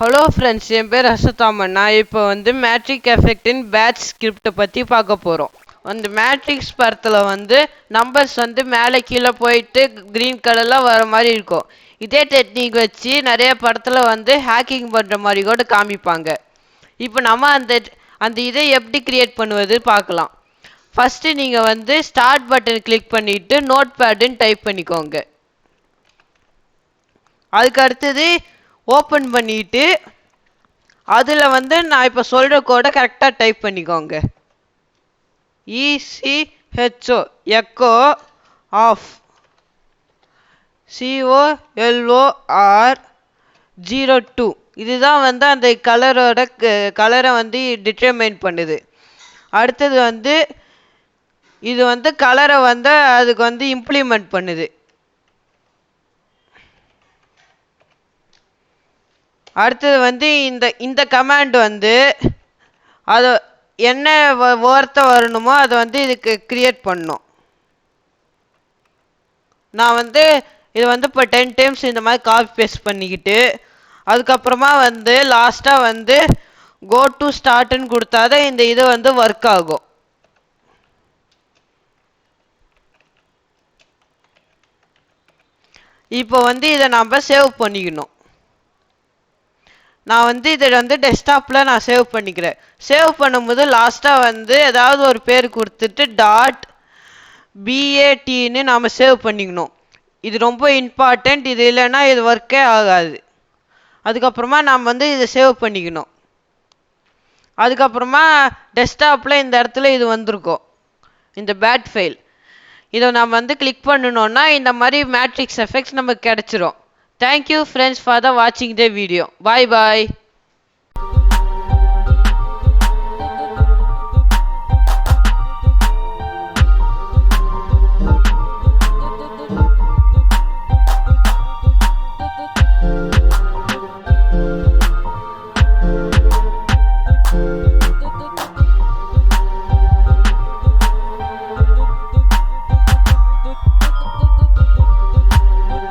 Hello friends, என் பேர் அசதாமன். நான் இப்போ மேட்ரிக் எஃபெக்டின் பேட்ச் ஸ்கிரிப்டை பற்றி பார்க்க போகிறோம். மேட்ரிக்ஸ் படத்தில் நம்பர்ஸ் மேலே கீழே போயிட்டு க்ரீன் கலரில் வர மாதிரி இருக்கும். இதே டெக்னிக் வச்சு நிறைய படத்தில் ஹேக்கிங் பண்ணுற மாதிரி கூட காமிப்பாங்க. இப்போ நம்ம அந்த இதை எப்படி கிரியேட் பண்ணுவது பார்க்கலாம். ஃபஸ்ட்டு நீங்கள் ஸ்டார்ட் பட்டன் கிளிக் பண்ணிவிட்டு நோட் பேடுன்னு டைப் பண்ணிக்கோங்க. அதுக்கு அடுத்தது ஓப்பன் பண்ணிட்டு அதில் நான் இப்போ சொல்கிற கோடை கரெக்டாக டைப் பண்ணிக்கோங்க. ECHO எக்கோ ஆஃப் COLOR02 இதுதான் அந்த கலரோட கலரை டிட்டர்மைன் பண்ணுது. அடுத்தது இது கலரை அதுக்கு இம்ப்ளிமெண்ட் பண்ணுது. அடுத்தது இந்த கமாண்ட் அது என்ன வார்த்தை வரணுமோ அதை இதுக்கு கிரியேட் பண்ணும். நான் இது இப்போ 10 டைம்ஸ் இந்த மாதிரி காப்பி பேஸ்ட் பண்ணிக்கிட்டு அதுக்கப்புறமா லாஸ்ட்டாக கோ டு ஸ்டார்ட்னு கொடுத்தாதான் இந்த இது ஒர்க் ஆகும். இப்போ இதை நம்ம சேவ் பண்ணிக்கணும். நான் இதை டெஸ்க்டாப்பில் நான் சேவ் பண்ணிக்கிறேன். சேவ் பண்ணும்போது லாஸ்ட்டாக ஏதாவது ஒரு பேர் கொடுத்துட்டு .bat நாம் சேவ் பண்ணிக்கணும். இது ரொம்ப இம்பார்ட்டண்ட். இது இல்லைன்னா இது ஒர்க்கே ஆகாது. அதுக்கப்புறமா நாம் இதை சேவ் பண்ணிக்கணும். அதுக்கப்புறமா டெஸ்க்டாப்பில் இந்த இடத்துல இது வந்திருக்கும், இந்த பேட் ஃபைல். இதை நாம் கிளிக் பண்ணணுன்னா இந்த மாதிரி மேட்ரிக்ஸ் எஃபெக்ட்ஸ் நமக்கு கிடச்சிரும். Thank you friends for watching the video. Bye bye.